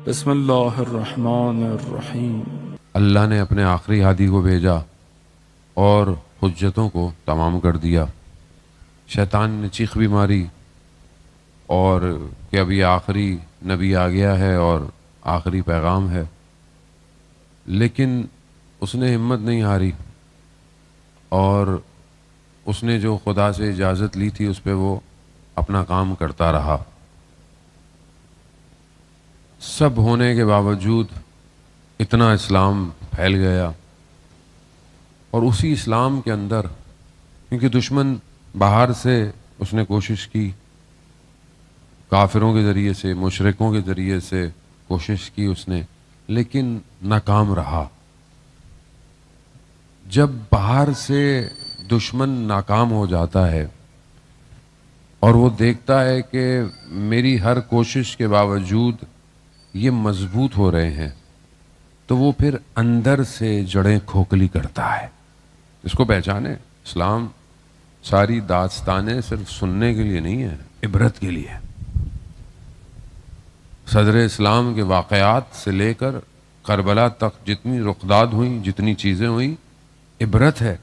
بسم اللہ الرحمن الرحیم۔ اللہ نے اپنے آخری ہادی کو بھیجا اور حجتوں کو تمام کر دیا۔ شیطان نے چیخ بھی ماری اور کہ اب یہ آخری نبی آ گیا ہے اور آخری پیغام ہے، لیکن اس نے ہمت نہیں ہاری اور اس نے جو خدا سے اجازت لی تھی اس پہ وہ اپنا کام کرتا رہا۔ سب ہونے کے باوجود اتنا اسلام پھیل گیا، اور اسی اسلام کے اندر کیونکہ دشمن باہر سے اس نے کوشش کی، کافروں کے ذریعے سے، مشرکوں کے ذریعے سے کوشش کی اس نے، لیکن ناکام رہا۔ جب باہر سے دشمن ناکام ہو جاتا ہے اور وہ دیکھتا ہے کہ میری ہر کوشش کے باوجود یہ مضبوط ہو رہے ہیں، تو وہ پھر اندر سے جڑیں کھوکھلی کرتا ہے۔ اس کو پہچانے، اسلام ساری داستانیں صرف سننے کے لیے نہیں ہیں، عبرت کے لیے۔ صدر اسلام کے واقعات سے لے کر کربلا تک جتنی رخداد ہوئیں، جتنی چیزیں ہوئیں، عبرت ہے۔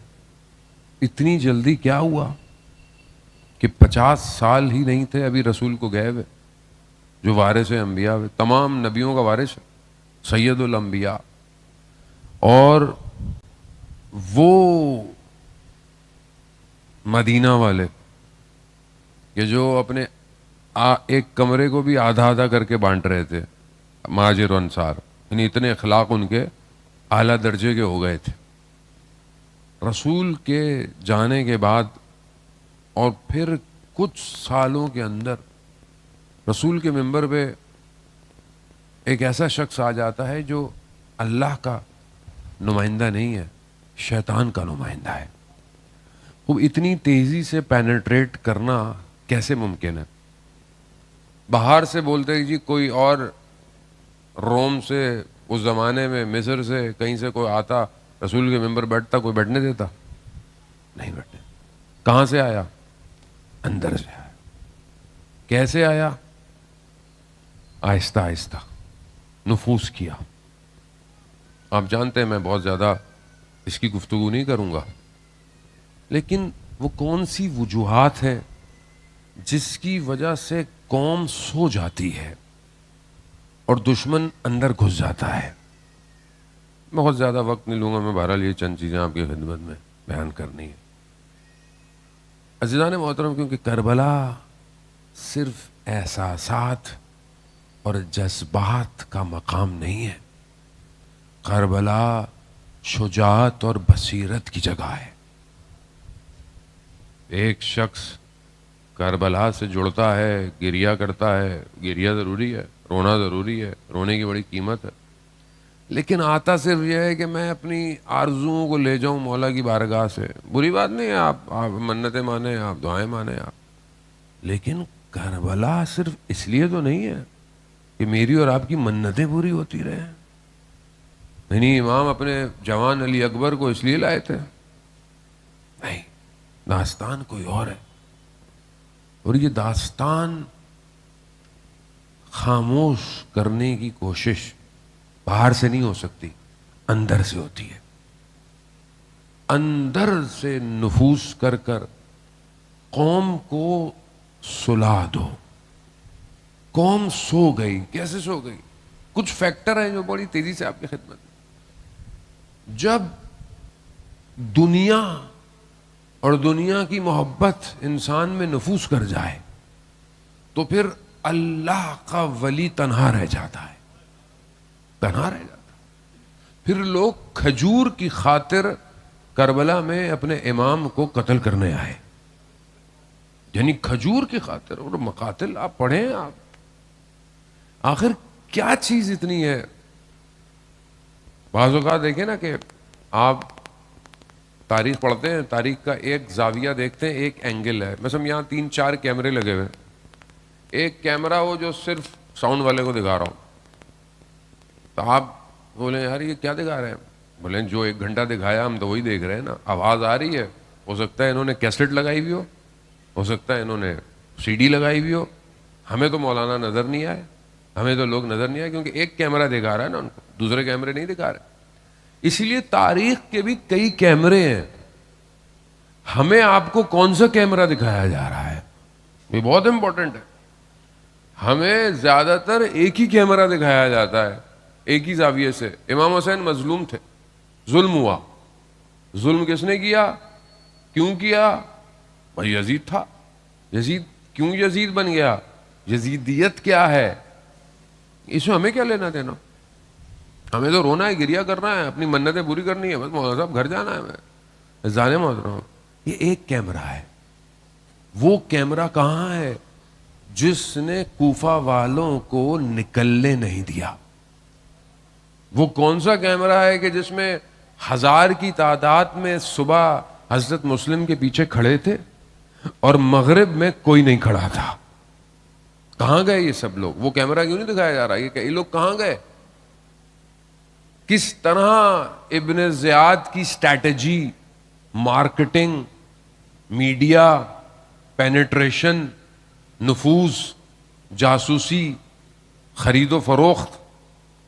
اتنی جلدی کیا ہوا کہ 50 سال ہی نہیں تھے ابھی رسول کو گئے ہوئے، جو وارث انبیاء ہوئے، تمام نبیوں کا وارث ہے، سید الانبیاء۔ اور وہ مدینہ والے کہ جو اپنے ایک کمرے کو بھی آدھا آدھا کر کے بانٹ رہے تھے، مہاجر و انصار، یعنی اتنے اخلاق ان کے اعلیٰ درجے کے ہو گئے تھے۔ رسول کے جانے کے بعد اور پھر کچھ سالوں کے اندر رسول کے منبر پہ ایک ایسا شخص آ جاتا ہے جو اللہ کا نمائندہ نہیں ہے، شیطان کا نمائندہ ہے۔ وہ اتنی تیزی سے پینیٹریٹ کرنا کیسے ممکن ہے؟ باہر سے بولتے ہیں جی کوئی اور روم سے، اس زمانے میں مصر سے کہیں سے کوئی آتا، رسول کے منبر بیٹھتا، کوئی بیٹھنے دیتا؟ نہیں بیٹھنے۔ کہاں سے آیا؟ اندر سے آیا۔ کیسے آیا؟ آہستہ آہستہ نفوذ کیا۔ آپ جانتے ہیں میں بہت زیادہ اس کی گفتگو نہیں کروں گا، لیکن وہ کون سی وجوہات ہیں جس کی وجہ سے قوم سو جاتی ہے اور دشمن اندر گھس جاتا ہے؟ بہت زیادہ وقت نہیں لوں گا میں، بہرحال یہ چند چیزیں آپ کی خدمت میں بیان کرنی ہے۔ عزیزان محترم، کیونکہ کربلا صرف احساسات اور جذبات کا مقام نہیں ہے، کربلا شجاعت اور بصیرت کی جگہ ہے۔ ایک شخص کربلا سے جڑتا ہے، گریہ کرتا ہے، گریہ ضروری ہے، رونا ضروری ہے، رونے کی بڑی قیمت ہے، لیکن آتا صرف یہ ہے کہ میں اپنی آرزوؤں کو لے جاؤں مولا کی بارگاہ سے۔ بری بات نہیں ہے، آپ منتیں مانیں، آپ دعائیں مانیں آپ، لیکن کربلا صرف اس لیے تو نہیں ہے کہ میری اور آپ کی منتیں پوری ہوتی رہیں۔ یعنی امام اپنے جوان علی اکبر کو اس لیے لائے تھے؟ نہیں، داستان کوئی اور ہے، اور یہ داستان خاموش کرنے کی کوشش باہر سے نہیں ہو سکتی، اندر سے ہوتی ہے۔ اندر سے نفوذ کر کر قوم کو سلا دو۔ قوم سو گئی۔ کیسے سو گئی؟ کچھ فیکٹر ہیں جو بڑی تیزی سے آپ کی خدمت میں۔ جب دنیا اور دنیا کی محبت انسان میں نفوذ کر جائے تو پھر اللہ کا ولی تنہا رہ جاتا ہے، تنہا رہ جاتا ہے۔ پھر لوگ کھجور کی خاطر کربلا میں اپنے امام کو قتل کرنے آئے، یعنی کھجور کی خاطر۔ اور مقاتل آپ پڑھیں، آپ آخر کیا چیز اتنی ہے؟ بعض اوقات دیکھیں نا کہ آپ تاریخ پڑھتے ہیں، تاریخ کا ایک زاویہ دیکھتے ہیں، ایک اینگل ہے، مثلا یہاں 3-4 کیمرے لگے ہوئے ہیں، ایک کیمرہ وہ جو صرف ساؤنڈ والے کو دکھا رہا ہوں، تو آپ بولیں یار یہ کیا دکھا رہے ہیں؟ بولیں جو 1 گھنٹہ دکھایا ہم تو وہی دیکھ رہے ہیں نا، آواز آ رہی ہے، ہو سکتا ہے انہوں نے کیسٹ لگائی ہوئی ہو سکتا ہے انہوں نے CD لگائی ہوئی ہو، ہمیں تو مولانا نظر نہیں آئے، ہمیں تو لوگ نظر نہیں آئے کیونکہ ایک کیمرہ دکھا رہا ہے نا ان کو, دوسرے کیمرے نہیں دکھا رہے. اسی لیے تاریخ کے بھی کئی کیمرے ہیں, ہمیں آپ کو کون سا کیمرہ دکھایا جا رہا ہے یہ بہت امپورٹنٹ ہے. ہمیں زیادہ تر ایک ہی کیمرہ دکھایا جاتا ہے, ایک ہی زاویے سے. امام حسین مظلوم تھے, ظلم ہوا. ظلم کس نے کیا, کیوں کیا؟ بھائی یزید تھا. یزید کیوں یزید بن گیا, یزیدیت کیا ہے, اس میں ہمیں کیا لینا دینا؟ ہمیں تو رونا ہے, گریا کرنا ہے, اپنی منتیں پوری کرنی ہے, بس مولانا صاحب گھر جانا ہے. میں جانے محترم, یہ ایک کیمرہ ہے. وہ کیمرہ کہاں ہے جس نے کوفہ والوں کو نکلنے نہیں دیا؟ وہ کون سا کیمرہ ہے کہ جس میں 1000 کی تعداد میں صبح حضرت مسلم کے پیچھے کھڑے تھے اور مغرب میں کوئی نہیں کھڑا تھا؟ کہاں گئے یہ سب لوگ؟ وہ کیمرہ کیوں نہیں دکھایا جا رہا؟ یہ لوگ کہاں گئے؟ کس طرح ابن زیاد کی سٹریٹجی, مارکیٹنگ, میڈیا, پینیٹریشن, نفوذ, جاسوسی, خرید و فروخت,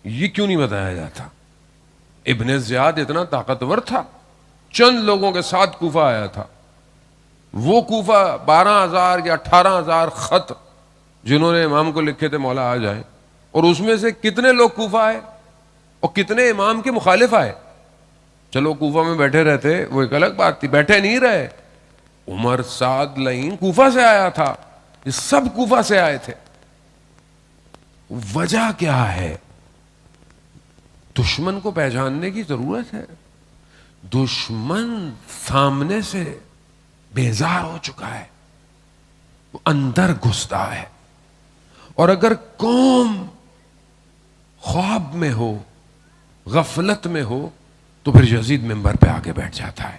یہ کیوں نہیں بتایا جاتا؟ ابن زیاد اتنا طاقتور تھا, چند لوگوں کے ساتھ کوفہ آیا تھا. وہ کوفہ 12,000 یا 18,000 خط جنہوں نے امام کو لکھے تھے مولا آ جائیں, اور اس میں سے کتنے لوگ کوفہ آئے اور کتنے امام کے مخالف آئے؟ چلو کوفہ میں بیٹھے رہتے وہ ایک الگ بات تھی, بیٹھے نہیں رہے. عمر سعد لعین کوفہ سے آیا تھا, یہ سب کوفہ سے آئے تھے. وجہ کیا ہے؟ دشمن کو پہچاننے کی ضرورت ہے. دشمن سامنے سے بیزار ہو چکا ہے, وہ اندر گھستا ہے. اور اگر قوم خواب میں ہو, غفلت میں ہو, تو پھر یزید منبر پہ آ کے بیٹھ جاتا ہے.